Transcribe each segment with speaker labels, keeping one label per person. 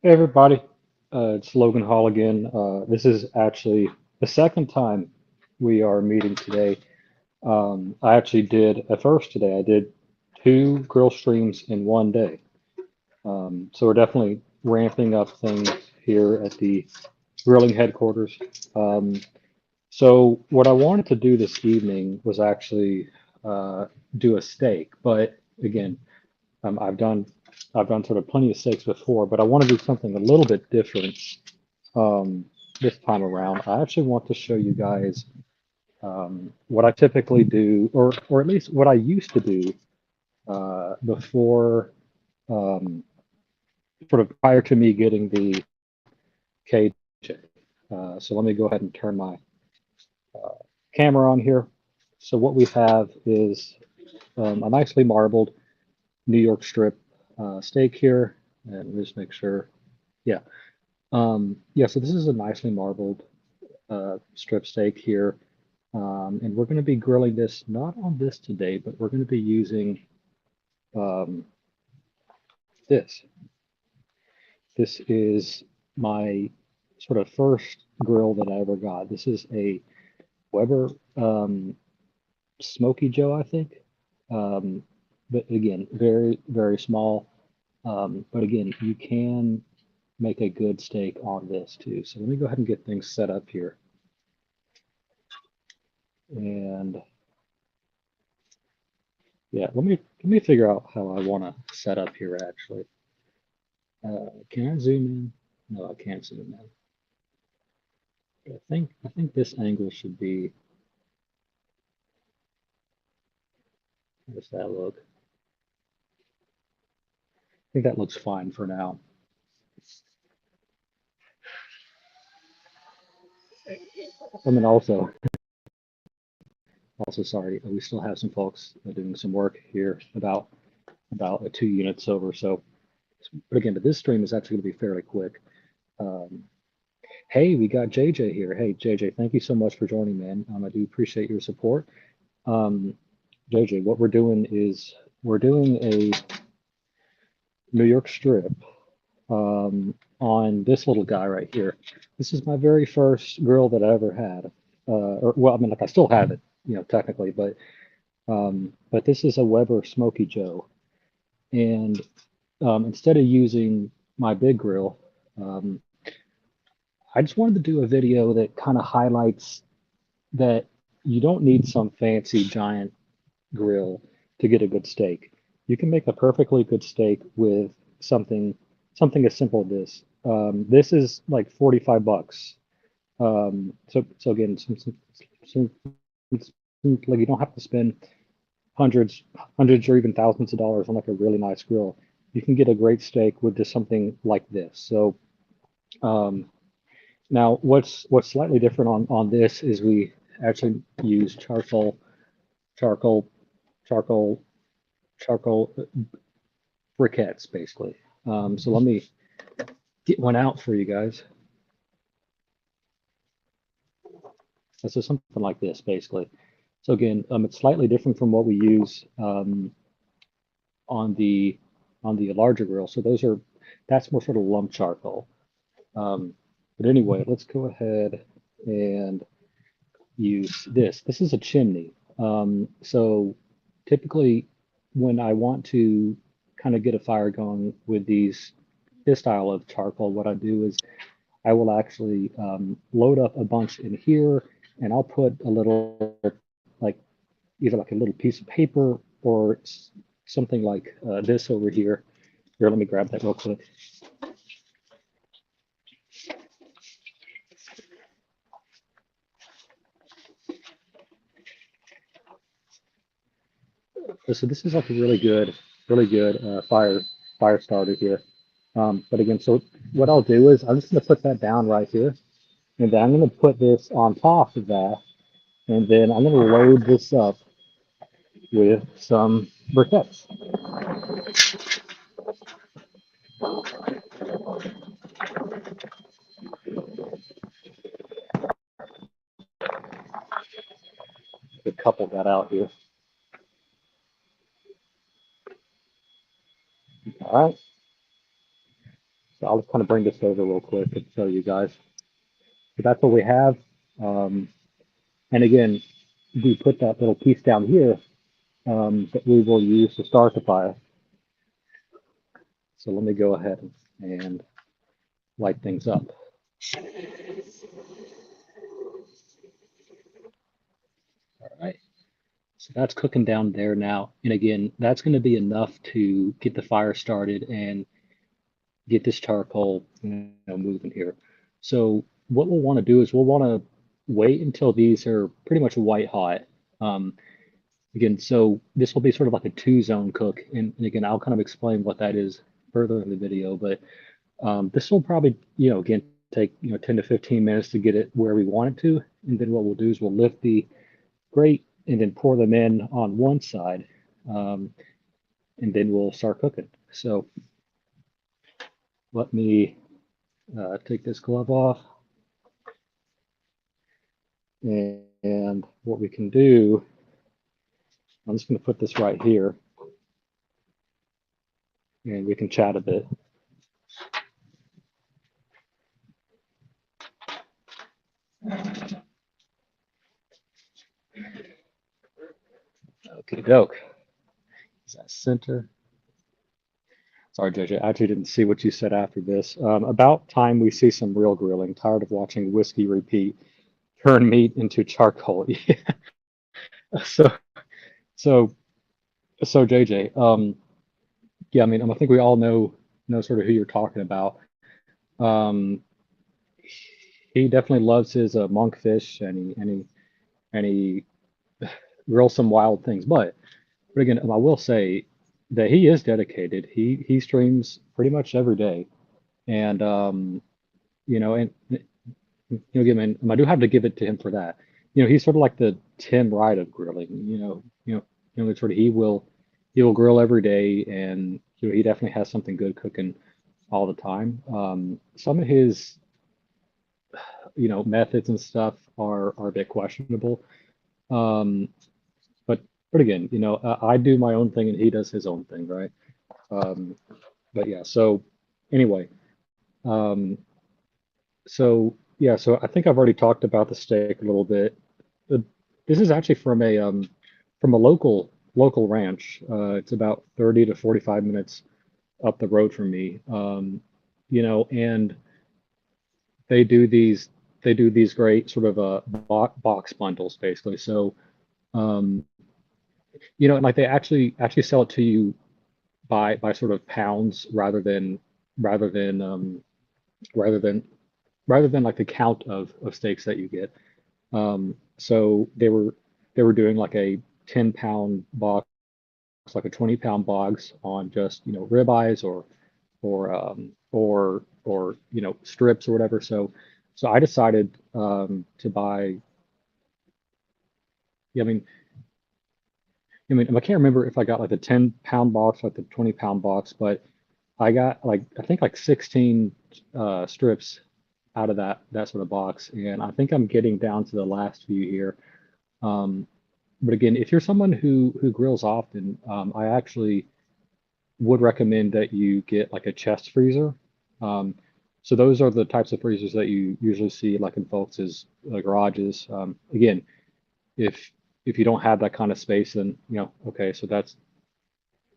Speaker 1: Hey everybody, it's Logan Hall again. This is actually the second time we are meeting today. I actually did at first today. I did two grill streams in one day. So we're definitely ramping up things here at the grilling headquarters. Um, so what I wanted to do this evening was actually do a steak, but again, um, I've done I've done sort of plenty of steaks before, but I want to do something a little bit different um, this time around. I actually want to show you guys what I typically do, or at least what I used to do before, sort of prior to me getting the KJ. So let me go ahead and turn my camera on here. So what we have is a nicely marbled New York strip steak here, and let me just make sure. Yeah, yeah. So this is a nicely marbled strip steak here. And we're going to be grilling this not on this today, but we're going to be using um, this. This is my sort of first grill that I ever got. This is a Weber Smoky Joe, I think. Um, but again, very, very small. But again, you can make a good steak on this too. So let me go ahead and get things set up here. And yeah, let me figure out how I want to set up here actually. Can I zoom in? No, I can't zoom in. But I think this angle should be. How does that look? I think that looks fine for now. I mean, also sorry, we still have some folks doing some work here about 2 units over. So, but again, but this stream is actually going to be fairly quick. Um, hey, we got JJ here. Hey, JJ, thank you so much for joining, man. I do appreciate your support. Um, JJ, what we're doing is we're doing a New York strip on this little guy right here. This is my very first grill that I ever had. Or well, I mean, like I still have it, technically, but this is a Weber Smoky Joe, and instead of using my big grill, um, I just wanted to do a video that kind of highlights that you don't need some fancy giant grill to get a good steak. You can make a perfectly good steak with something something as simple as this. This is like 45 bucks. So again, some, like you don't have to spend hundreds, hundreds or even thousands of dollars on like a really nice grill. You can get a great steak with just something like this. So um, now what's slightly different on this is we actually use charcoal, charcoal, charcoal briquettes, basically. So let me get one out for you guys. This is something like this, basically. So again, it's slightly different from what we use on the larger grill. So that's more sort of lump charcoal. But anyway, let's go ahead and use this. This is a chimney. So typically, when I want to kind of get a fire going with this style of charcoal, what I do is I will actually load up a bunch in here, and I'll put a little, like, either like a little piece of paper or something like this over here. Here, let me grab that real quick. So this is like a really good fire starter here. But again, so what I'll do is I'm just going to put that down right here, and then I'm going to put this on top of that, and then I'm going to load this up with some briquettes. A couple got out here. All right. So I'll just kind of bring this over real quick and show you guys. So that's what we have. Um, and again, we put that little piece down here that we will use to start the fire. So let me go ahead and light things up. All right. So that's cooking down there now. And again, that's going to be enough to get the fire started and get this charcoal, moving here. So what we'll want to do is we'll want to wait until these are pretty much white hot. Um, Again, so this will be sort of like a two-zone cook, and again, I'll kind of explain what that is further in the video. But this will probably, again, take 10 to 15 minutes to get it where we want it to, and then what we'll do is we'll lift the grate and then pour them in on one side, um, and then we'll start cooking. So let me take this glove off, and what we can do, I'm just going to put this right here, and we can chat a bit. Okay, doke. Is that center? Sorry, JJ. I actually didn't see what you said after this. About time we see some real grilling. Tired of watching whiskey repeat. Turn meat into charcoal. Yeah. So, so, so JJ. Yeah. I mean, I think we all know sort of who you're talking about. Um, he definitely loves his monkfish, and he grills some wild things. But again, I will say that he is dedicated. He streams pretty much every day, and and again, and I do have to give it to him for that. He's sort of like the Tim Wright of grilling. Sort of he will grill every day, and he definitely has something good cooking all the time. Some of his methods and stuff are a bit questionable. Um, but but again, I do my own thing and he does his own thing, right? Um, but yeah, so anyway, um, so yeah, so I think I've already talked about the steak a little bit. Uh, This is actually from a local ranch. It's about 30 to 45 minutes up the road from me. And they do these they do these great sort of box bundles basically. So um, and like they actually sell it to you by sort of pounds rather than um, rather than rather than like the count of steaks that you get. So they were doing like a 10-pound box, like a 20-pound box on just ribeyes or strips or whatever. So I decided to buy. Yeah, I can't remember if I got like the 10-pound box, like the 20-pound box, but I got like I think like 16 strips out of that sort of box, and I think I'm getting down to the last few here. Um, but again, if you're someone who grills often, I actually would recommend that you get like a chest freezer. Um, so those are the types of freezers that you usually see like in folks' garages. Again, if if you don't have that kind of space, then okay, so that's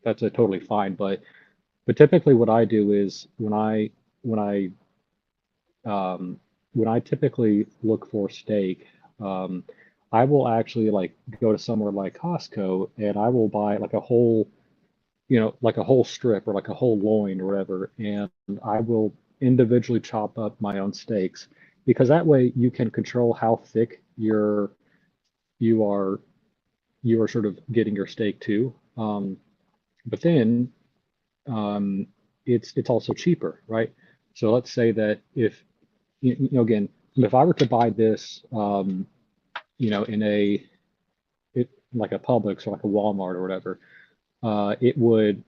Speaker 1: a totally fine. But typically, what I do is when I um, when I typically look for steak, um, I will actually like go to somewhere like Costco and I will buy like like a whole strip or like a whole loin or whatever, and I will individually chop up my own steaks because that way you can control how thick you are you are sort of getting your steak to. But then it's also cheaper, right? So let's say that if again, if I were to buy this, in like a Publix or like a Walmart or whatever, it would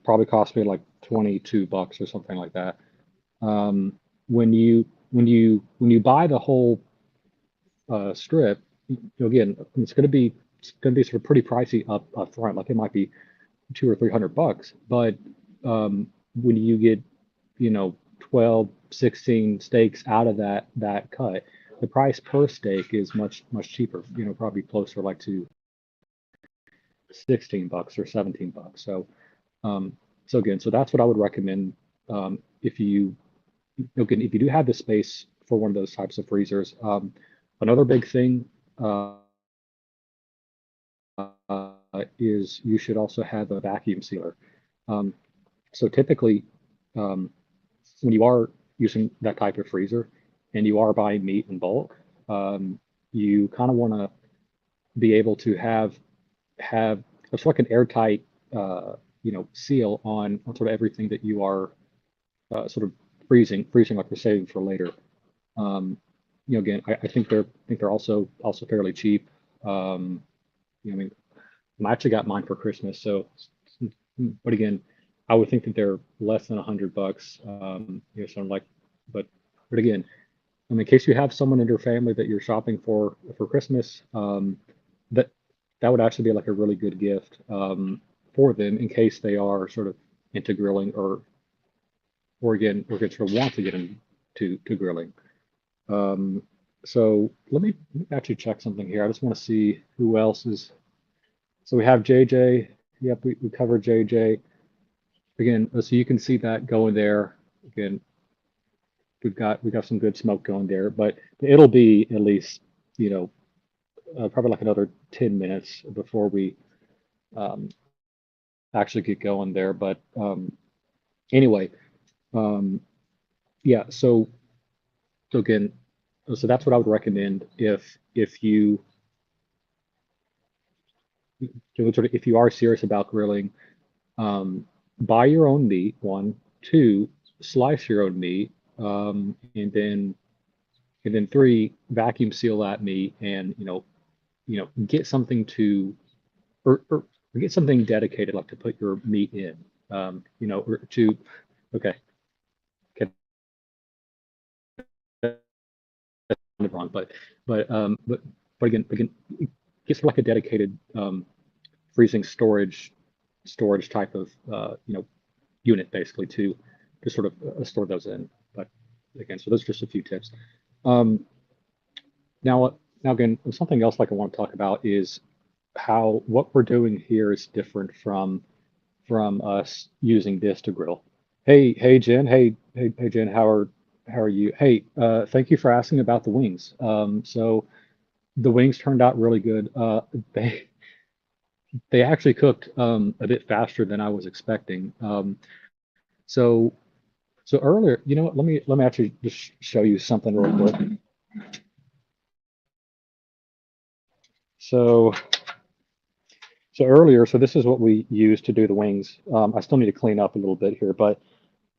Speaker 1: probably cost me like $22 or something like that. Um, when you buy the whole strip, again, it's going to be sort of pretty pricey up front. Like it might be 200 or 300 bucks, but when you get 12, 16 steaks out of that cut, the price per steak is much cheaper, probably closer like to $16 or $17. Um, so again, so that's what I would recommend. If you again, if you do have the space for one of those types of freezers. Another big thing is you should also have a vacuum sealer. Um, so typically, um, when you are using that type of freezer and you are buying meat in bulk, you kind of want to be able to have it's like an airtight seal on sort of everything that you are sort of freezing like we're saving for later. Um, again, I think they're also fairly cheap. I mean, I actually got mine for Christmas, so but again, I would think that they're less than $100. So I'm like, but but again, I mean, in case you have someone in your family that you're shopping for Christmas, that that would actually be like a really good gift for them in case they are sort of into grilling or again sort of want to get into grilling. Um, so let me actually check something here. I just want to see who else is. So we have JJ. Yep, we covered JJ. Again, so you can see that going there. Again, we got some good smoke going there, but it'll be at least, you know, probably like another 10 minutes before we um, actually get going there. But anyway, um, yeah. So again, so that's what I would recommend if you if you are serious about grilling. Um, buy your own meat, one, two, slice your own meat, and then three, vacuum seal that meat, and get something to or get something dedicated, like to put your meat in, or to okay, get it wrong, but again, get sort of like a dedicated freezing storage type of unit basically to sort of store those in. But again, so those are just a few tips. Um, now again, something else like I want to talk about is how what we're doing here is different from us using this to grill. Hey Jen, hey Jen, how are you? Hey, thank you for asking about the wings. So the wings turned out really good. They they actually cooked a bit faster than I was expecting. So so earlier, you know what? Let me actually just show you something real quick. So so earlier, so this is what we used to do the wings. I still need to clean up a little bit here,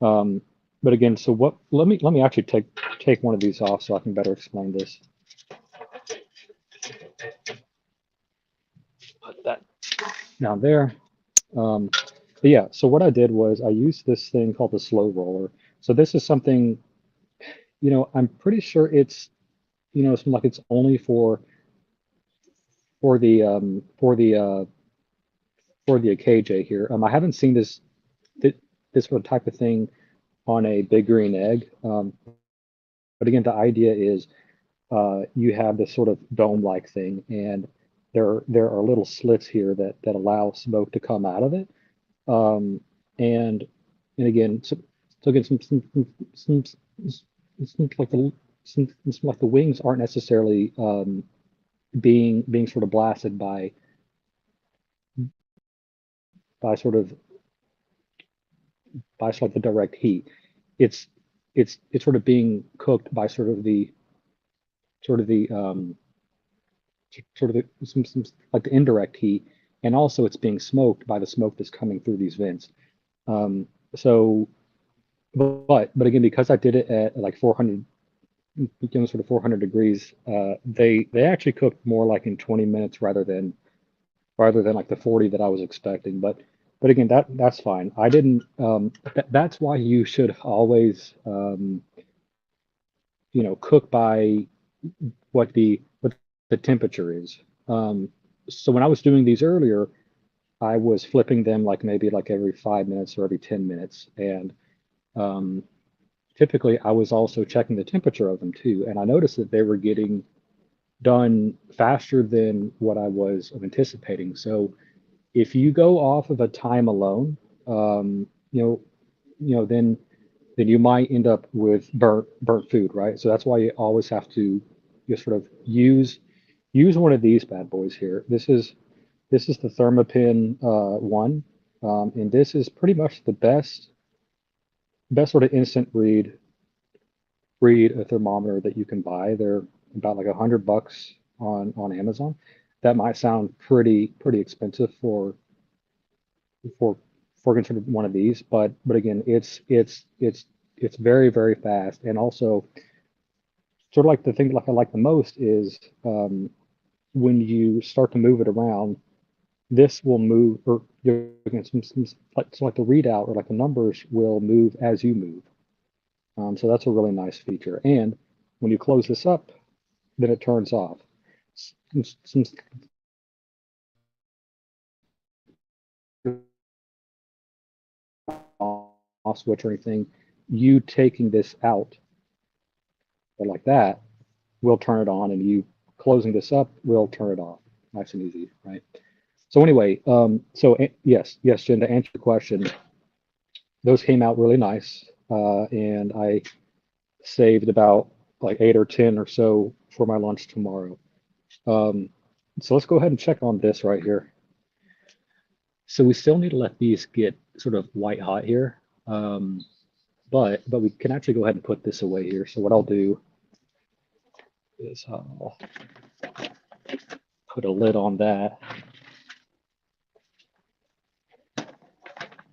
Speaker 1: um, but again, so what? Let me actually take one of these off so I can better explain this. Put that down there. Um, but yeah, so what I did was I used this thing called the slow roller. So this is something, I'm pretty sure it's like it's only for the um, for the uh, for the KJ here. I haven't seen this sort of type of thing on a big green egg. But again, the idea is you have this sort of dome-like thing, and there are little slits here that allow smoke to come out of it. Um, and and again, so again, some like the wings aren't necessarily being sort of blasted by sort of by sort of the direct heat. It's it's sort of being cooked by sort of the like the indirect heat, and also it's being smoked by the smoke that's coming through these vents. So, but again, because I did it at like 400, sort of 400 degrees, they actually cooked more like in 20 minutes rather than like the 40 that I was expecting. But again, that's fine. I didn't. That's why you should always cook by what the temperature is. So when I was doing these earlier, I was flipping them like maybe like every 5 minutes or every 10 minutes, and um, typically I was also checking the temperature of them too, and I noticed that they were getting done faster than what I was anticipating. So if you go off of a time alone, um, you know, then you might end up with burnt food, right? So that's why you always have to just sort of use one of these bad boys here. This is the Thermopin one, and this is pretty much the best sort of instant read a thermometer that you can buy. They're about like $100 on Amazon. That might sound pretty expensive for for considered one of these, but again, it's very fast, and also sort of like the thing like I like the most is when you start to move it around, this will move, or you know, like the readout or like the numbers will move as you move. So that's a really nice feature. And when you close this up, then it turns off. Since off switch or anything, you taking this out or like that will turn it on, and you closing this up will turn it off. Nice and easy, right? So anyway, yes, Jen, to answer your question, those came out really nice, and I saved about like 8 or 10 or so for my lunch tomorrow. Um, so let's go ahead and check on this right here. So we still need to let these get sort of white hot here, but we can actually go ahead and put this away here. So what I'll do is I'll put a lid on that.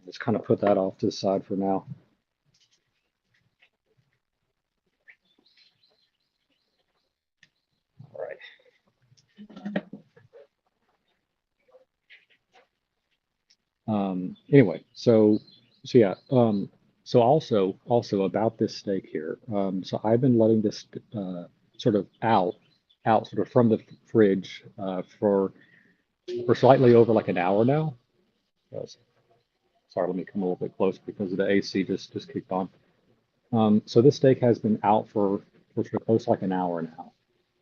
Speaker 1: Just kind of put that off to the side for now. All right. Anyway, so yeah. So also about this steak here. So I've been letting this sort of out sort of from the fridge for slightly over like an hour now. Yes. Sorry, let me come a little bit closer because the AC just kicked on. So this steak has been out for sort of close to like an hour now,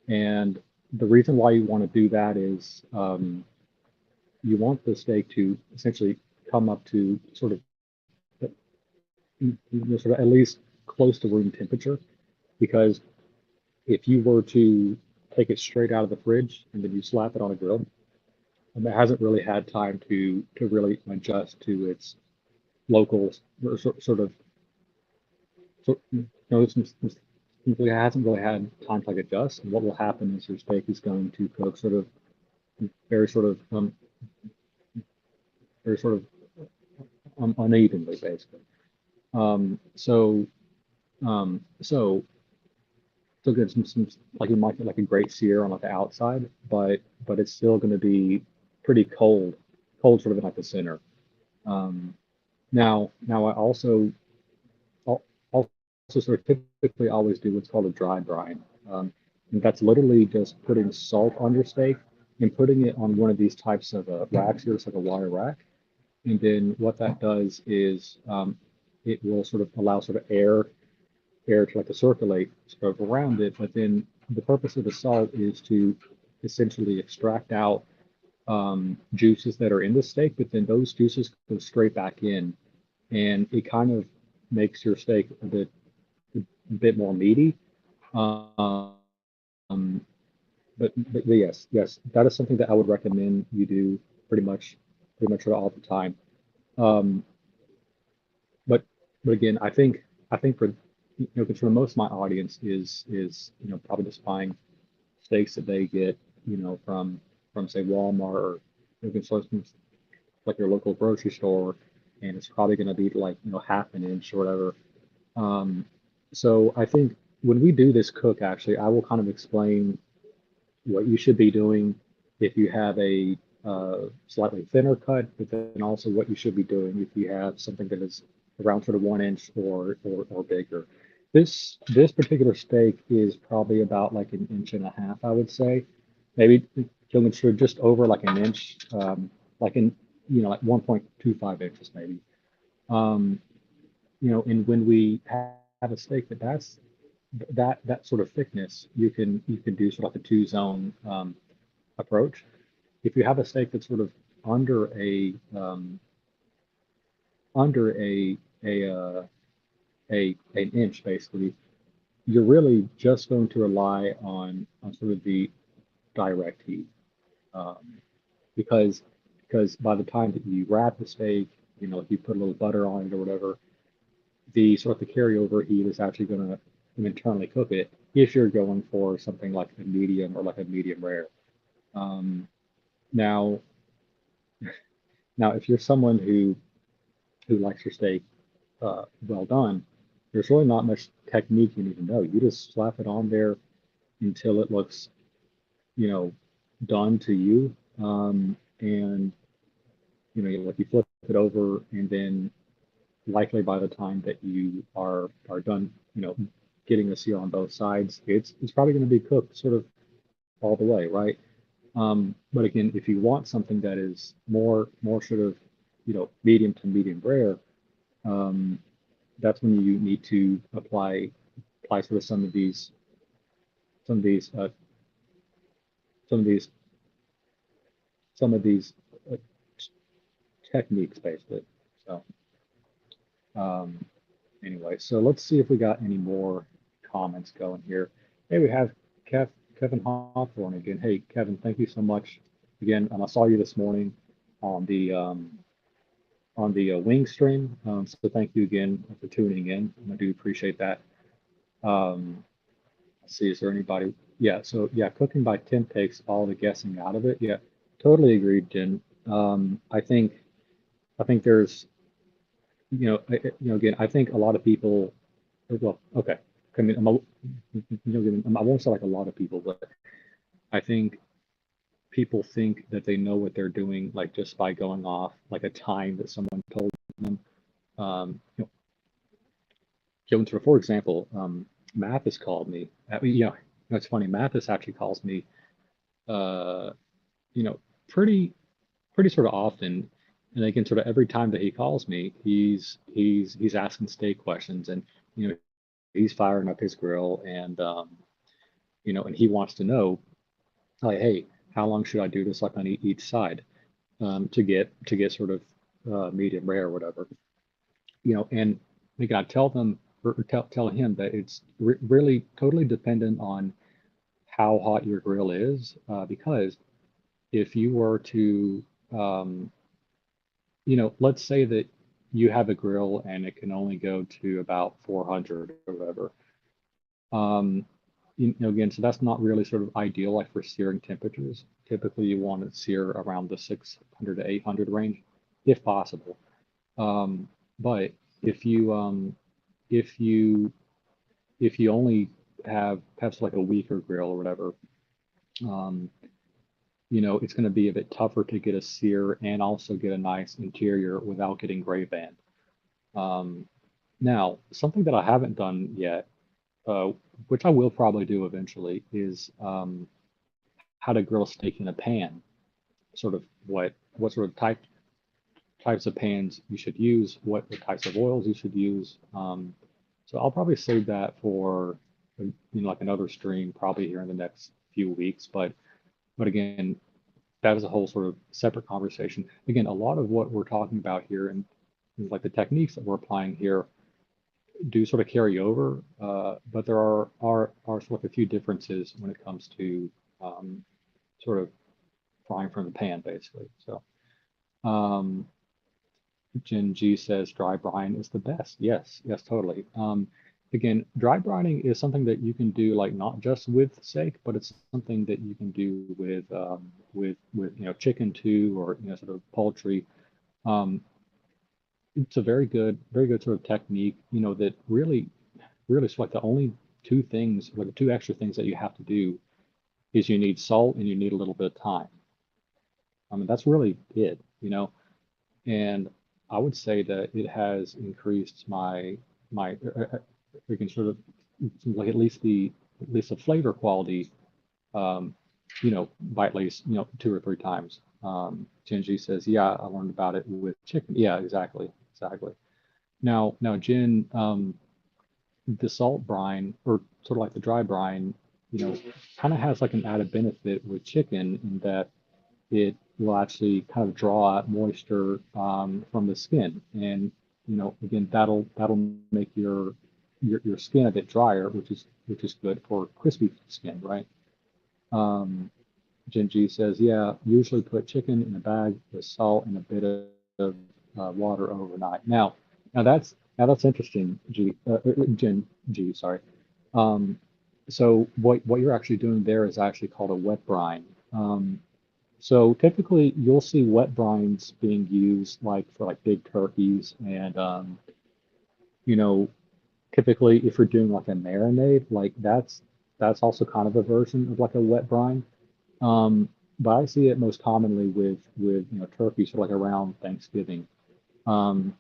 Speaker 1: and the reason why you want to do that is you want the steak to essentially come up to sort of sort of at least close to room temperature, because if you were to take it straight out of the fridge and then you slap it on a grill, it hasn't really had time to really adjust to its local sort of it hasn't really had time to like adjust. And what will happen is your steak is going to cook sort of very sort of very sort of unevenly, basically. Um, so um, so still get some like you might get like a great sear on like the outside, but it's still going to be pretty cold sort of in like the center. Um, now I also sort of typically always do what's called a dry brine. And that's literally just putting salt on your steak and putting it on one of these types of racks here, it's like a wire rack. And then what that does is it will sort of allow sort of air to like to circulate sort of around it. But then the purpose of the salt is to essentially extract out juices that are in the steak, but then those juices go straight back in, and it kind of makes your steak a bit more meaty. Um, but yes, that is something that I would recommend you do pretty much all the time. Um, but but again, I think for because for most of my audience is probably just buying steaks that they get from say Walmart, or you can source from like your local grocery store, and it's probably going to be like half an inch or whatever. Um, so I think when we do this cook, actually, I will kind of explain what you should be doing if you have a slightly thinner cut, but then also what you should be doing if you have something that is around sort of 1 inch or bigger. This particular steak is probably about like an inch and a half, I would say. Maybe sure just over like an inch, like in like 1.25 inches maybe. Um, and when we have a steak that sort of thickness, you can do sort of like a two zone approach. If you have a steak that's sort of under under an inch basically, you're really just going to rely on sort of the direct heat, um, because by the time that you wrap the steak, if you put a little butter on it or whatever, the sort of the carryover heat is actually going to internally cook it if you're going for something like a medium or like a medium rare. Um, now, now if you're someone who likes your steak well done, there's really not much technique you need to know. You just slap it on there until it looks, you know, done to you. And like you flip it over, and then likely by the time that you are done, getting the seal on both sides, it's probably going to be cooked sort of all the way, right? But again, if you want something that is more sort of, medium to medium rare, um, that's when you need to apply sort of some of these uh, some of these some of these uh, techniques basically. So um, anyway, so let's see if we got any more comments going here. Hey, we have Kevin Hawthorne again. Hey, Kevin, thank you so much again. I saw you this morning on the wing stream. So thank you again for tuning in. I do appreciate that. Um, let's see, is there anybody? Yeah, so yeah, cooking by temp takes all the guessing out of it. Yeah, totally agreed, Jen. I think there's, again, I think a lot of people, well, okay, I mean, I won't say like a lot of people, but I think people think that they know what they're doing, like just by going off like a time that someone told them. Um, you know, for example, Mathis called me. It's funny. Mathis actually calls me, uh, you know, pretty sort of often, and again, sort of every time that he calls me, he's asking steak questions, and he's firing up his grill, and he wants to know, like, hey, how long should I do this, like on each side, to get sort of medium rare or whatever, and we got to tell them, or tell him that it's really totally dependent on how hot your grill is, because if you were to, um, let's say that you have a grill and it can only go to about 400 or whatever. Um, again, so that's not really sort of ideal, like for searing temperatures. Typically, you want to sear around the 600 to 800 range, if possible. Um, but if you if you if you only have perhaps like a weaker grill or whatever, um, it's going to be a bit tougher to get a sear and also get a nice interior without getting gray band. Um, Now, something that I haven't done yet, uh, which I will probably do eventually, is how to grill steak in a pan. Sort of what sort of types of pans you should use, what types of oils you should use. So I'll probably save that for like another stream, probably here in the next few weeks. But again, that is a whole sort of separate conversation. Again, a lot of what we're talking about here and like the techniques that we're applying here do sort of carry over, but there are sort of a few differences when it comes to sort of frying from the pan, basically. So um, Jen G says dry brine is the best. Yes, yes, totally. Again, dry brining is something that you can do like not just with steak, but it's something that you can do with chicken too, or sort of poultry. Um, it's a very good sort of technique, that really it's like the only two things, like the two extra things that you have to do is you need salt and you need a little bit of time. I mean, that's really it. And I would say that it has increased we can sort of like at least the flavor quality, um, by at least, two or three times. Genji says, yeah, I learned about it with chicken. Yeah, exactly. Exactly. Now, Jen, the salt brine, or sort of like the dry brine, kind of has like an added benefit with chicken in that it will actually kind of draw out moisture from the skin, and again, that'll make your skin a bit drier, which is good for crispy skin, right? Um, Genji says, yeah, usually put chicken in a bag with salt and a bit of water overnight. Now that's interesting, Gen G, sorry. Um, so what you're actually doing there is actually called a wet brine. So typically you'll see wet brines being used like for like big turkeys and you know typically if you're doing like a marinade, like that's also kind of a version of like a wet brine. Um, but I see it most commonly with turkeys for like around Thanksgiving. Um,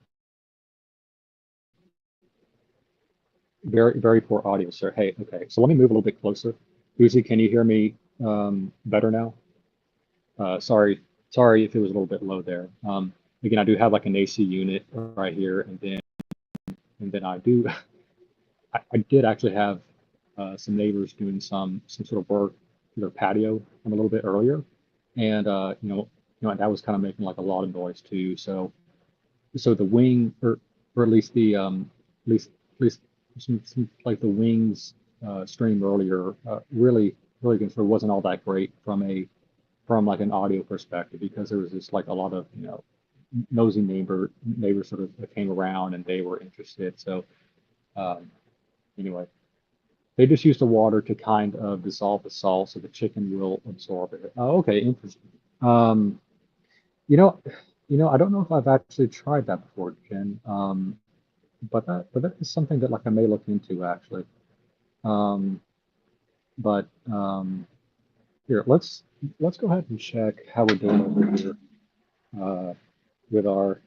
Speaker 1: very poor audio, sir. Hey, okay, so let me move a little bit closer. Uzi, can you hear me better now? Sorry if it was a little bit low there. Again, I do have like an AC unit right here, and then I did actually have some neighbors doing some sort of work in their patio a little bit earlier, and that was kind of making like a lot of noise too. So the wing, or at least at least like the wings stream earlier, really sort of wasn't all that great from like an audio perspective because there was just like a lot of nosy neighbors sort of came around and they were interested. So um, anyway, they just use the water to kind of dissolve the salt so the chicken will absorb it. Oh, okay, interesting. Um, you know, I don't know if I've actually tried that before, Jen. But that is something that like I may look into actually. Um, but here, let's go ahead and check how we're doing over here with our.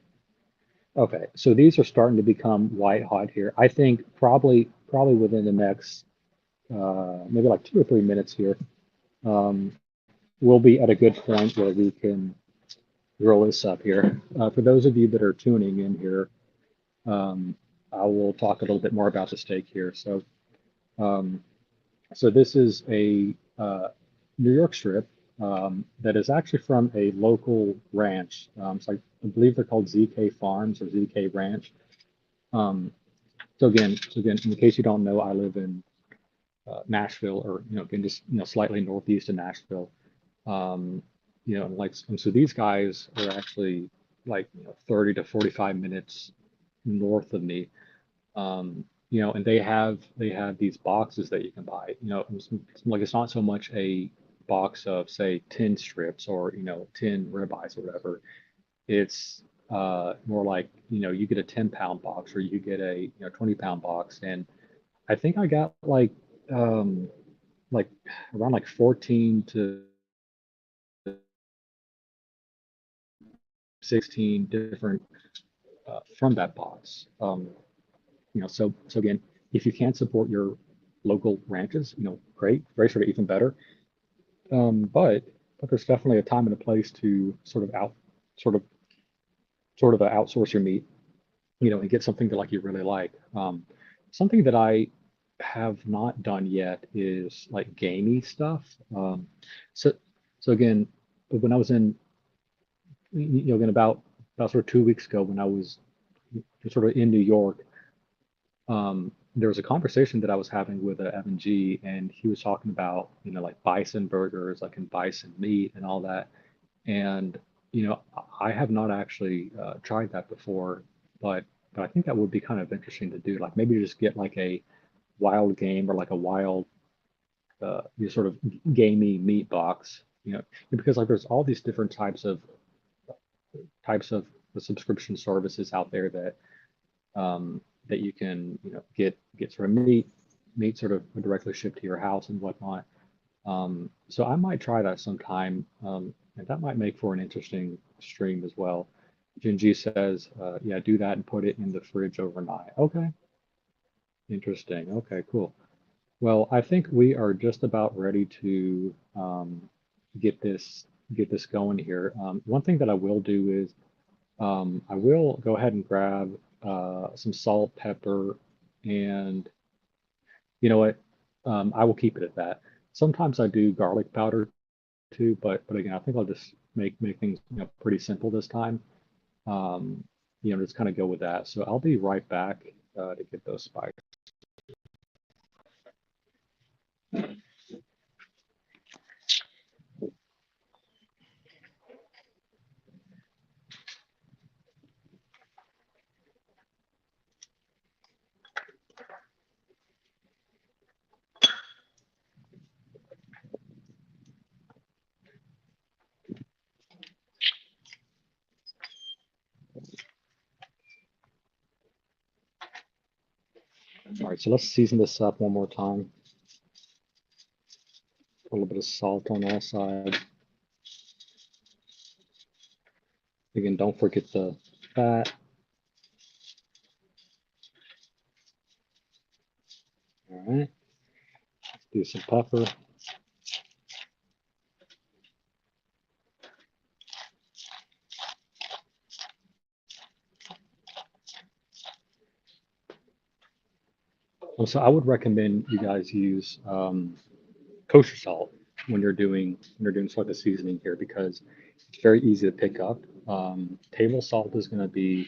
Speaker 1: Okay, so these are starting to become white hot here. I think probably within the next maybe like 2 or 3 minutes here, um, we'll be at a good point where we can roll this up here. For those of you that are tuning in here, um, I will talk a little bit more about the steak here. Um, so this is a New York strip that is actually from a local ranch. So I believe they're called ZK Farms or ZK Ranch. Um, so again, in case you don't know, I live in Nashville, or again, just slightly northeast of Nashville. Um, and so these guys are actually like 30 to 45 minutes north of me. And they have these boxes that you can buy. Like it's not so much a box of say 10 strips or 10 ribeyes or whatever. It's more like you get a 10-pound box or you get a 20-pound box, and I think I got um like around like 14 to 16 different from that box. So again, if you can support your local ranches, great, sort of even better. But there's definitely a time and a place to sort of outsource your meat, and get something that like you really like. Something that I have not done yet is like gamey stuff. So so again, when I was in, again about sort of 2 weeks ago when I was sort of in New York, there was a conversation that I was having with Evan G, and he was talking about, like bison burgers, like and bison meat and all that. And, I have not actually tried that before, but I think that would be kind of interesting to do. Like maybe just get like a wild game or like a wild, sort of gamey meat box, because like there's all these different types of the subscription services out there that you can get sort of meat sort of directly shipped to your house and whatnot. So I might try that sometime, and that might make for an interesting stream as well. Jinji says, yeah, do that and put it in the fridge overnight. Okay, interesting. Okay, cool. Well, I think we are just about ready to get this get this going here. One thing that I will do is I will go ahead and grab some salt, pepper, and you know what? I will keep it at that. Sometimes I do garlic powder too, but again, I think I'll just make things pretty simple this time. Um, just kind of go with that. So I'll be right back to get those spices. All right, so let's season this up one more time. A little bit of salt on all sides. Again, don't forget the fat. All right, let's do some pepper. So I would recommend you guys use kosher salt when you're doing sort of seasoning here because it's very easy to pick up. Table salt is going to be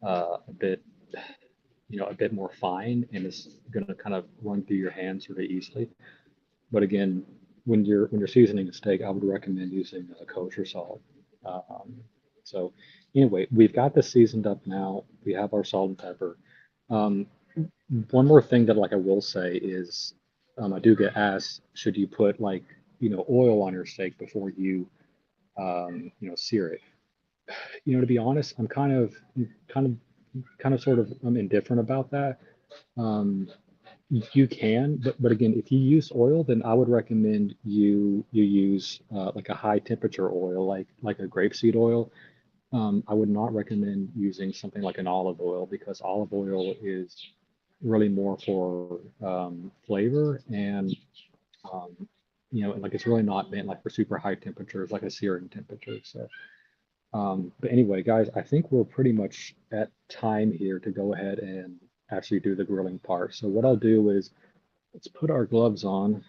Speaker 1: a bit a bit more fine and it's going to kind of run through your hands really easily. But again, when you're seasoning a steak, I would recommend using kosher salt. Um, so anyway, we've got this seasoned up now. We have our salt and pepper. Um, One more thing that like I will say is I do get asked, should you put like oil on your steak before you sear it? To be honest, I'm kind of sort of I'm indifferent about that. Um, you can, but again, if you use oil, then I would recommend you use like a high temperature oil, like a grapeseed oil. I would not recommend using something like an olive oil because olive oil is really more for flavor and um, and like it's really not meant like for super high temperatures, like a searing temperature. So, but anyway, guys, I think we're pretty much at time here to go ahead and actually do the grilling part. So what I'll do is let's put our gloves on.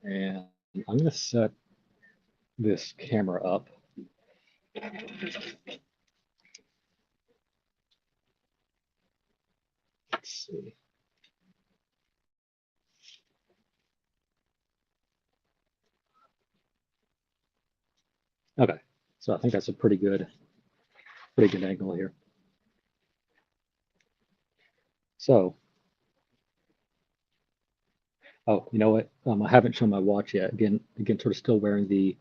Speaker 1: And I'm going to set this camera up. Let's see. Okay, so I think that's a pretty good angle here. So, oh, you know what? I haven't shown my watch yet. Again, sort of still wearing the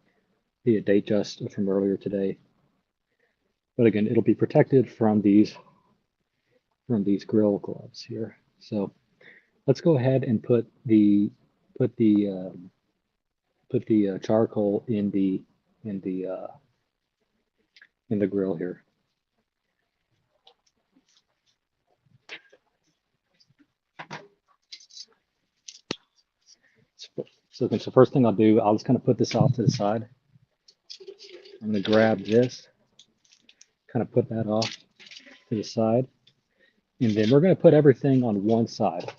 Speaker 1: Datejust from earlier today. But again, it'll be protected from these grill gloves here. So let's go ahead and put the charcoal in the uh, in the grill here. So first thing I'll do, I'll just kind of put this off to the side. I'm going to grab this, kind of put that off to the side, and then we're going to put everything on one side.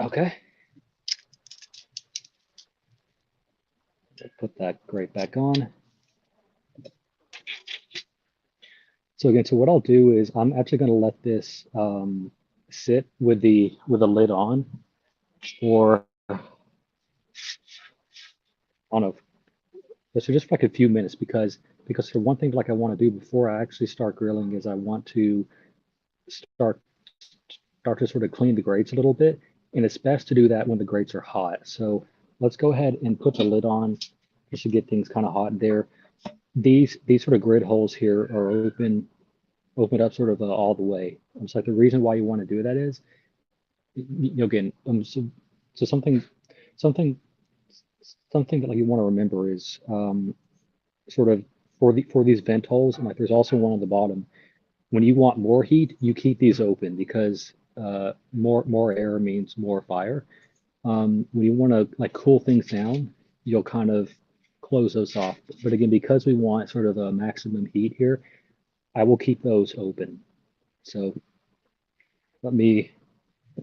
Speaker 1: Okay. Put that grate back on. So again, so what I'll do is I'm actually going to let this sit with the lid on for I don't know, so just for like a few minutes because for one thing like I want to do before I actually start grilling is I want to start start to sort of clean the grates a little bit, and it's best to do that when the grates are hot. So let's go ahead and put the lid on just to get things kind of hot in there. These sort of grid holes here are opened up sort of all the way. So like the reason why you want to do that is, again, so something something that like you want to remember is sort of for these vent holes, and like there's also one on the bottom. When you want more heat, you keep these open because more air means more fire. When you want to like cool things down, you'll kind of close those off. But again, because we want sort of a maximum heat here, I will keep those open. So let me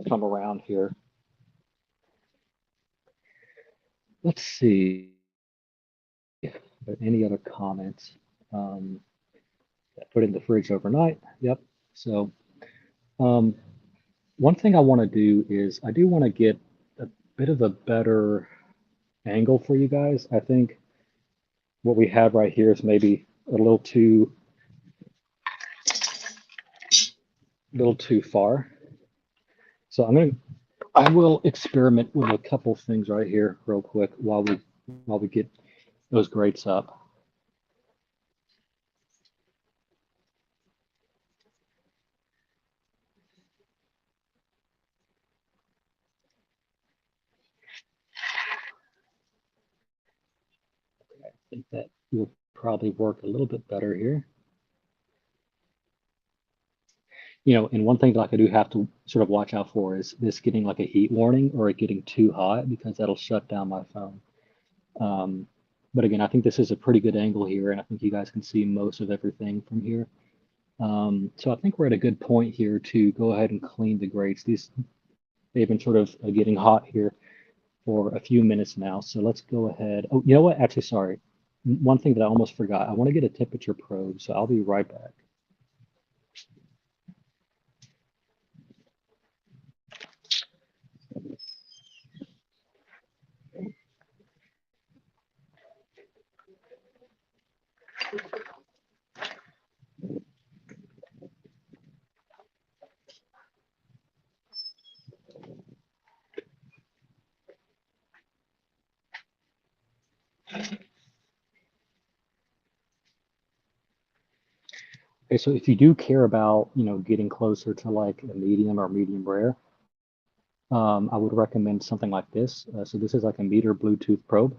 Speaker 1: come around here. Let's see. Any other comments? Put in the fridge overnight. Yep. So um, one thing I want to do is I do want to get a bit of a better angle for you guys. I think what we have right here is maybe a little too far. So I will experiment with a couple things right here real quick while we get those grates up. I think that will probably work a little bit better here. And one thing that I do have to sort of watch out for is this getting like a heat warning or it getting too hot because that'll shut down my phone. But again, I think this is a pretty good angle here, and I think you guys can see most of everything from here. So I think we're at a good point here to go ahead and clean the grates. They've been sort of getting hot here for a few minutes now. So let's go ahead. Oh, you know what? Actually, sorry. One thing that I almost forgot. I want to get a temperature probe, so I'll be right back. Okay, so if you do care about, getting closer to like a medium or medium rare, I would recommend something like this. So this is like a meter Bluetooth probe.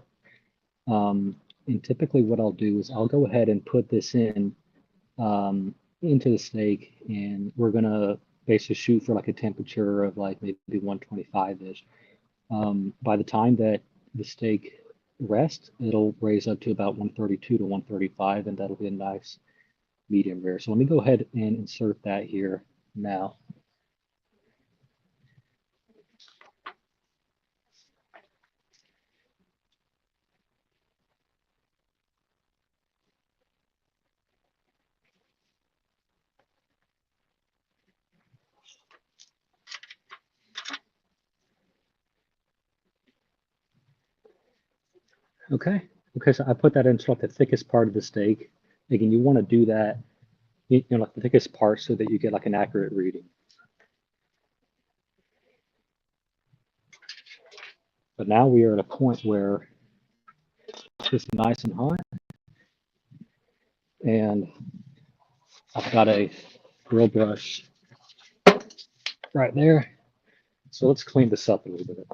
Speaker 1: And typically what I'll do is I'll go ahead and put this into the steak, and we're gonna basically shoot for like a temperature of like maybe 125-ish. By the time that the steak rests, it'll raise up to about 132 to 135, and that'll be a nice medium rare. So let me go ahead and insert that here now. Okay. Okay, so I put that in sort of the thickest part of the steak. Again, you want to do that, like the thickest part so that you get like an accurate reading. But now we are at a point where it's nice and hot, and I've got a grill brush right there. So let's clean this up a little bit.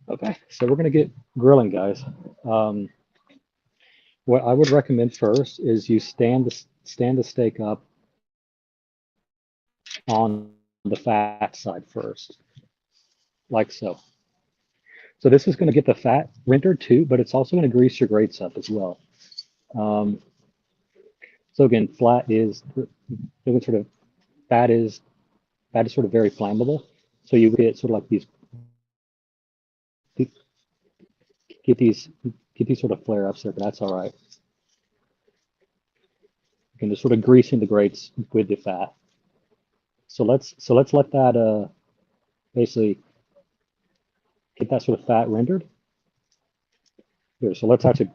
Speaker 1: Okay, so we're gonna get grilling, guys. What I would recommend first is you stand the steak up on the fat side first, like so. So this is going to get the fat rendered too, but it's also going to grease your grates up as well. Um, so again, fat is sort of very flammable. So you get sort of like get these sort of flare ups there, but that's all right. You can just sort of greasing the grates with the fat. So let's let that basically get that sort of fat rendered. Here, so let's actually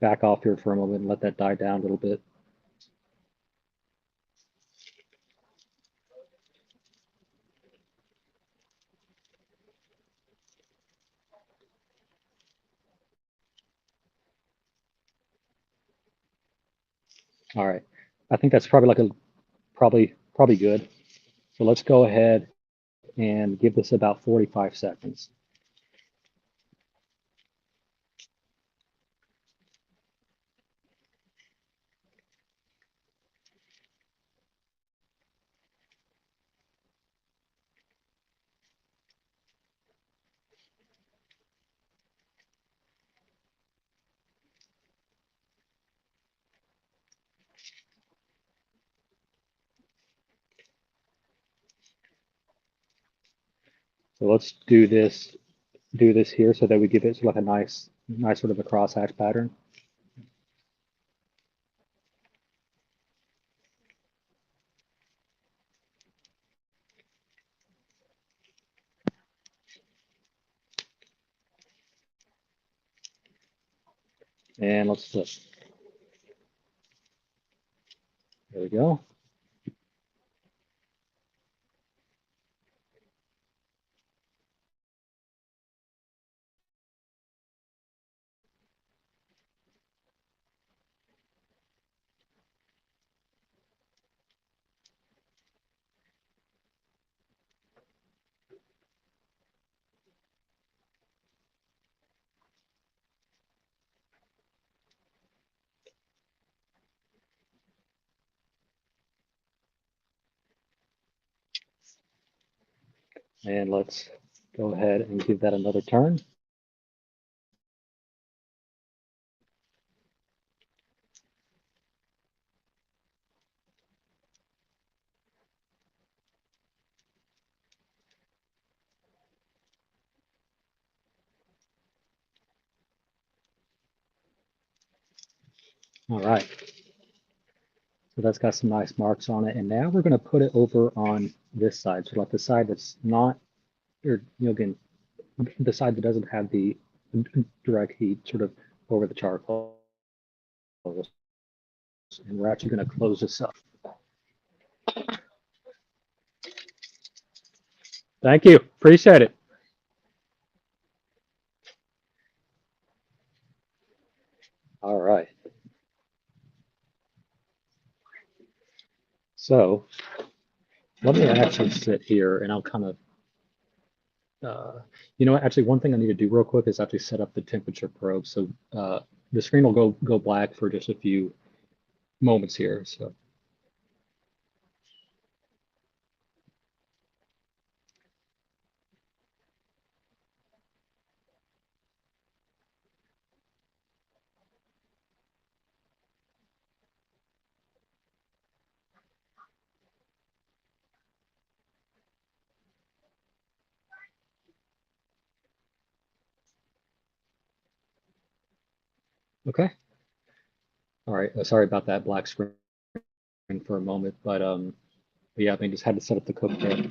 Speaker 1: back off here for a moment and let that die down a little bit. All right. I think that's probably good. So let's go ahead and give this about 45 seconds. So let's do this here so that we give it like a nice sort of a crosshatch pattern. And let's flip. There we go. And let's go ahead and give that another turn. All right. So that's got some nice marks on it. And now we're going to put it over on this side. So like the side that's not, or again, the side that doesn't have the direct heat sort of over the charcoal. And we're actually going to close this up. Thank you. Appreciate it. All right. So let me actually sit here and I'll kind of, actually one thing I need to do real quick is actually set up the temperature probe. So the screen will go black for just a few moments here. So okay. All right. Sorry about that black screen for a moment, but yeah, I just had to set up the cook there.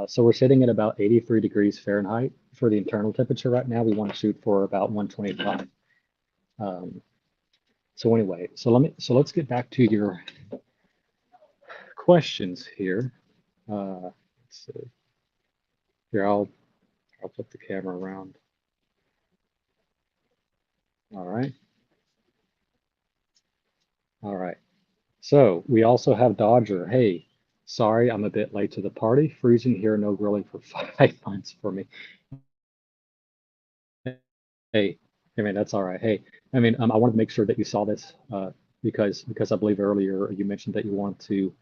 Speaker 1: So we're sitting at about 83 degrees Fahrenheit for the internal temperature right now. We want to shoot for about 125. Um, so anyway, let's get back to your questions here. Let's see. Here, I'll flip the camera around. All right. All right. So we also have Dodger. Hey, sorry, I'm a bit late to the party. Freezing here, no grilling for 5 months for me. Hey, I mean that's all right. Hey, I mean I wanted to make sure that you saw this because I believe earlier you mentioned that you want to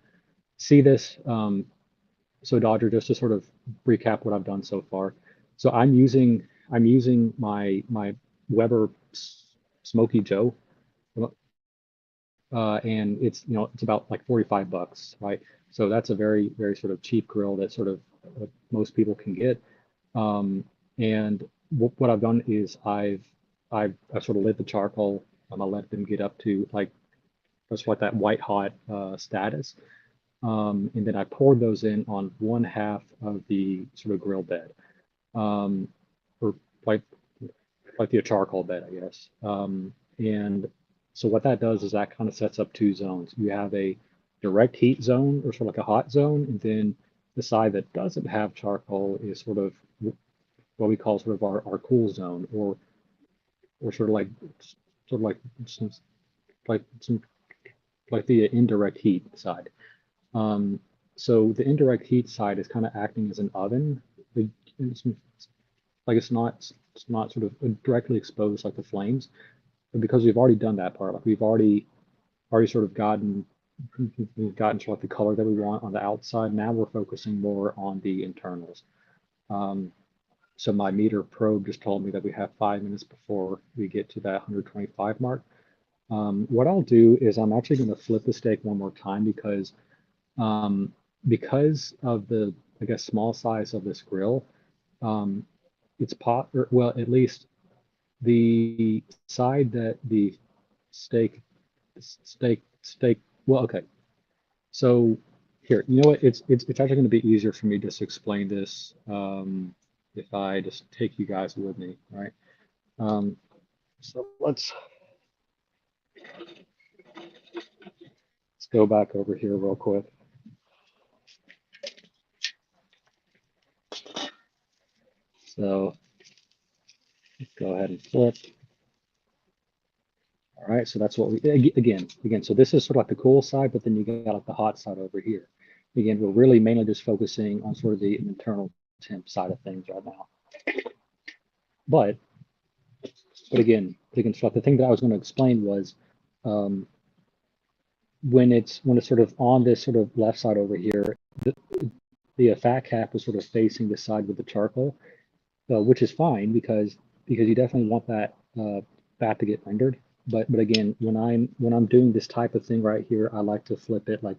Speaker 1: see this. So Dodger, just to sort of recap what I've done so far. So I'm using my Weber Smoky Joe, and it's about like 45 bucks, right? So that's a very sort of cheap grill that sort of most people can get. And what I've done is I've sort of lit the charcoal. I let them get up to like just like that white hot status, and then I poured those in on one half of the sort of grill bed, um, or like the charcoal bed, I guess. And so what that does is that kind of sets up two zones. You have a direct heat zone, or sort of like a hot zone, and then the side that doesn't have charcoal is sort of what we call sort of our cool zone, or sort of like some like some like the indirect heat side. Um, so the indirect heat side is kind of acting as an oven. It's, like it's not sort of directly exposed like the flames, but because we've already done that part, like we've already sort of gotten sort of the color that we want on the outside. Now we're focusing more on the internals. Um, so my meter probe just told me that we have 5 minutes before we get to that 125 mark. What I'll do is I'm actually going to flip the steak one more time um, because of the, I guess, small size of this grill. it's pot, or, well, at least the side that the steak, steak. Well, okay. So here, you know what? It's actually going to be easier for me just to explain this if I just take you guys with me, right? Um, so let's go back over here real quick. So let's go ahead and flip. All right, so that's what we again. So this is sort of like the cool side, but then you got like the hot side over here. Again, we're really mainly just focusing on sort of the internal temp side of things right now. But again, so the thing that I was going to explain was um, when it's sort of on this sort of left side over here, the fat cap is sort of facing the side with the charcoal, which is fine because you definitely want that fat to get rendered. But again, when I'm doing this type of thing right here, I like to flip it like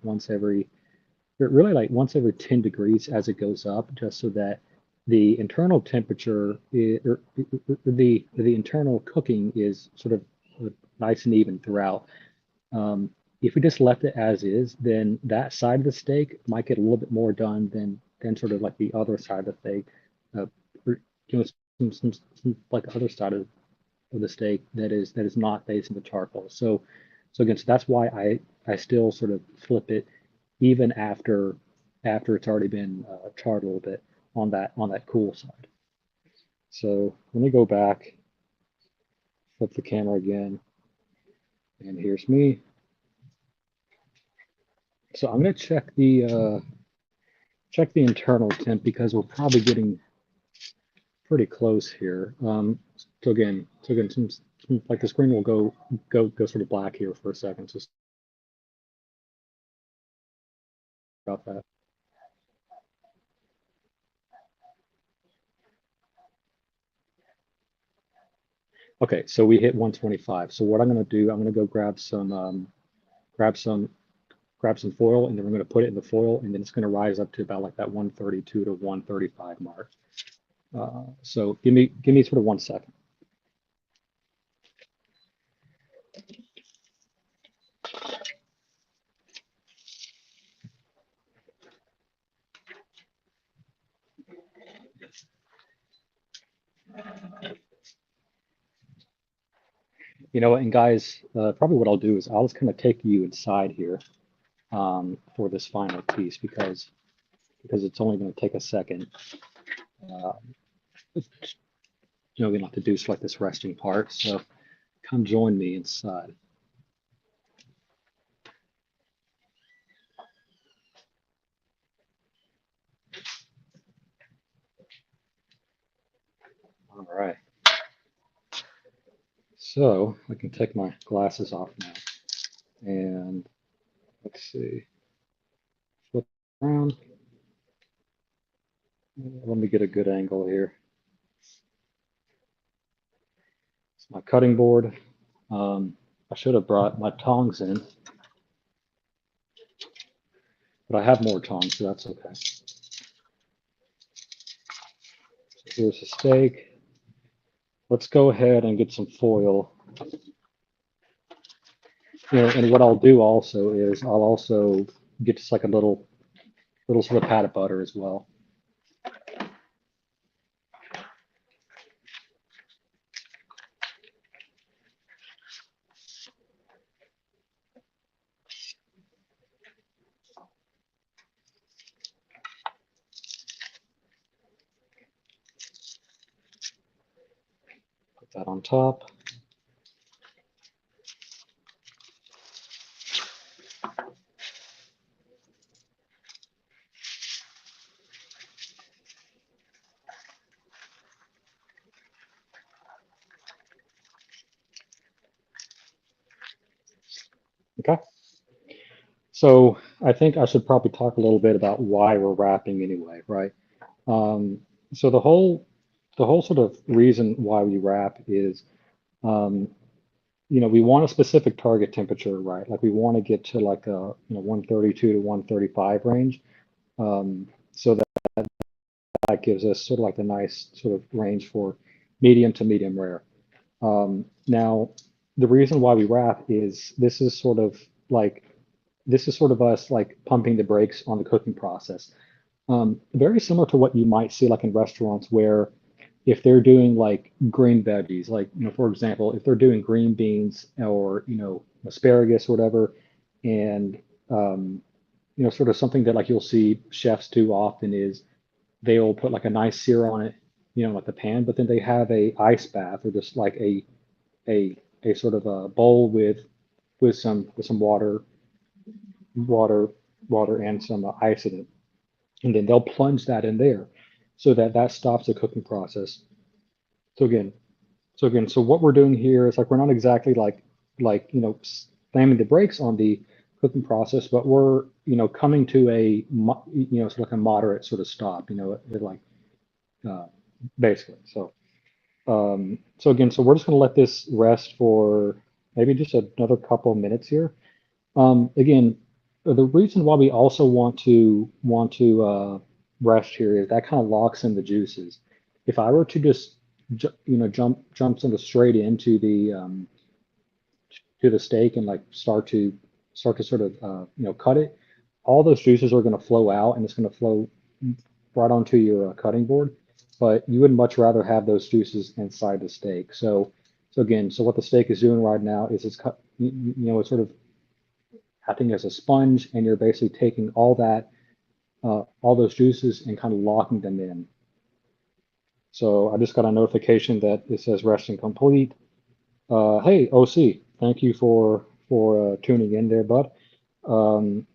Speaker 1: really like once every 10 degrees as it goes up, just so that the internal temperature or the internal cooking is sort of nice and even throughout. If we just left it as is, then that side of the steak might get a little bit more done than sort of like the other side of the steak, or, some like other side of the steak that is not facing the charcoal. So again, so that's why I still sort of flip it even after it's already been charred a little bit on that cool side. So let me go back, flip the camera again, and here's me. So I'm going to check the internal temp because we're probably getting pretty close here. So again, like the screen will go sort of black here for a second. So about that. Okay, so we hit 125. So what I'm going to do, I'm going to go grab some grab some foil, and then we're going to put it in the foil, and then it's going to rise up to about like that 132 to 135 mark. So give me sort of 1 second. You know, and guys, probably what I'll do is I'll just kind of take you inside here for this final piece because it's only going to take a second. Uh, you know, we don't have to do like this resting part. So come join me inside. All right. So I can take my glasses off now. And let's see, flip around. Let me get a good angle here. It's my cutting board. I should have brought my tongs in, but I have more tongs, so that's okay. So here's the steak. Let's go ahead and get some foil. You know, and what I'll do also is I'll also get just like a little sort of pat of butter as well. Put that on top. Okay. So I think I should probably talk a little bit about why we're wrapping anyway, right? Um, so the whole sort of reason why we wrap is, um, you know, we want a specific target temperature, right? Like we want to get to like a 132 to 135 range, so that that gives us sort of like the nice sort of range for medium to medium rare. Now, the reason why we wrap is like this is sort of us like pumping the brakes on the cooking process. Very similar to what you might see like in restaurants where if they're doing like green veggies, like for example, if they're doing green beans or asparagus or whatever, and sort of something that like you'll see chefs do often is they'll put like a nice sear on it, like the pan, but then they have a ice bath or just like a sort of a bowl with some water, water and some ice in it, and then they'll plunge that in there, so that stops the cooking process. So again, so what we're doing here is like we're not exactly like slamming the brakes on the cooking process, but we're coming to a sort of like a moderate sort of stop, like uh, basically. So again, so we're just going to let this rest for maybe just another couple of minutes here. Again, the reason why we also want to rest here is that kind of locks in the juices. If I were to just jump sort of straight into the to the steak and like start to sort of cut it, all those juices are going to flow out and it's going to flow right onto your cutting board. But you would much rather have those juices inside the steak. So again, so what the steak is doing right now is it's cut, it's sort of acting as a sponge, and you're basically taking all those juices and kind of locking them in. So I just got a notification that it says resting complete. Hey, OC, thank you for tuning in there, bud. Um,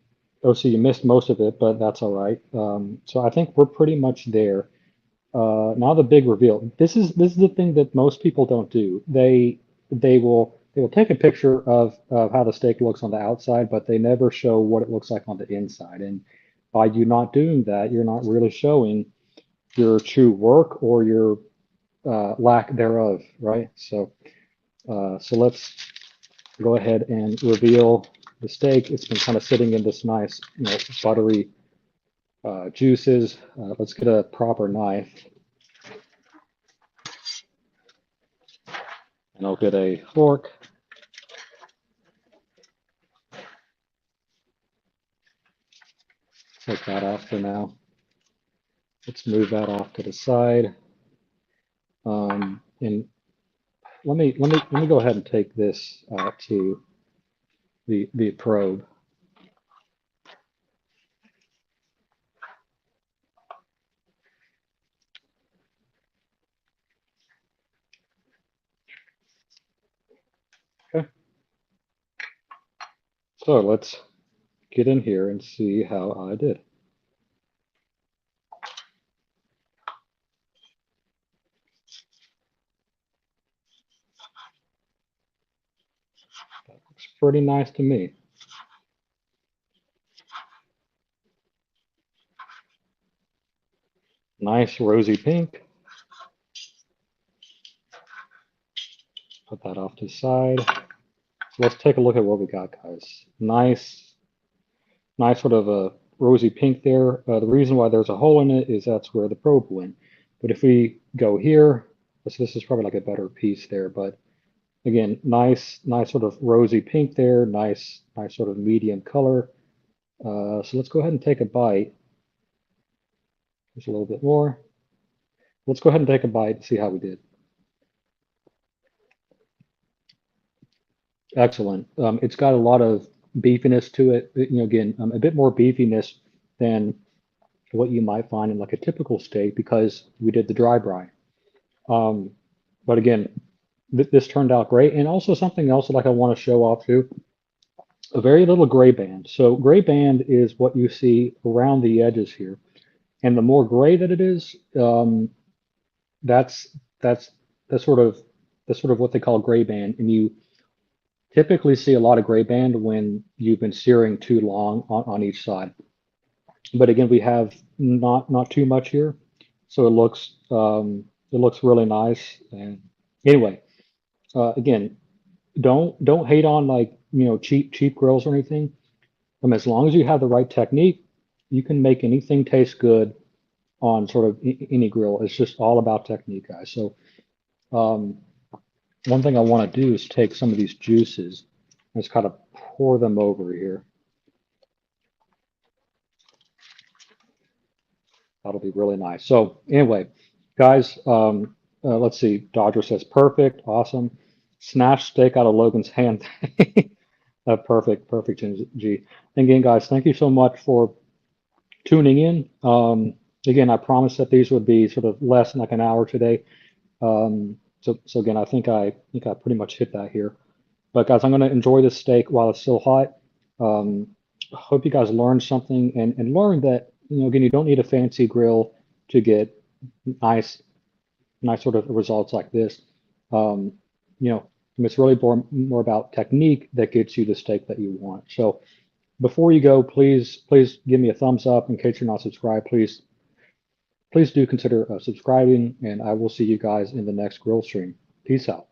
Speaker 1: OC, you missed most of it, but that's all right. So I think we're pretty much there. Now the big reveal. This is the thing that most people don't do. They will take a picture of how the steak looks on the outside, but they never show what it looks like on the inside. And by you not doing that, you're not really showing your true work or your lack thereof, right? So let's go ahead and reveal the steak. It's been kind of sitting in this nice, buttery juices. Let's get a proper knife, and I'll get a fork. Take that off for now. Let's move that off to the side. And let me go ahead and take this to the probe. Okay. So let's get in here and see how I did. That looks pretty nice to me. Nice rosy pink. Put that off to the side. So let's take a look at what we got, guys. Nice sort of a rosy pink there. The reason why there's a hole in it is that's where the probe went. But if we go here, this is probably like a better piece there, but again, nice sort of rosy pink there, nice sort of medium color. So let's go ahead and take a bite. Just a little bit more. Let's go ahead and take a bite and see how we did. Excellent. It's got a lot of beefiness to it. Again, a bit more beefiness than what you might find in like a typical steak because we did the dry brine. Um, but again, this turned out great. And also something else like I want to show off too, a very little gray band. So gray band is what you see around the edges here. And the more gray that it is, that's that's that's sort of what they call gray band. And you typically see a lot of gray band when you've been searing too long on each side. But again, we have not too much here, so it looks really nice. And anyway, again, don't hate on like cheap grills or anything. As long as you have the right technique, you can make anything taste good on sort of any grill. It's just all about technique, guys. So one thing I want to do is take some of these juices and just kind of pour them over here. That'll be really nice. So anyway, guys, let's see. Dodger says perfect, awesome. Snatch steak out of Logan's hand. Perfect, perfect, G. And again, guys, thank you so much for tuning in. Again, I promised that these would be sort of less than like an hour today. So again, I think I pretty much hit that here. But guys, I'm going to enjoy this steak while it's still hot. Hope you guys learned something and learned that, again, you don't need a fancy grill to get nice sort of results like this. You know, it's really more about technique that gets you the steak that you want. So before you go, please give me a thumbs up. In case you're not subscribed, please do consider subscribing, and I will see you guys in the next grill stream. Peace out.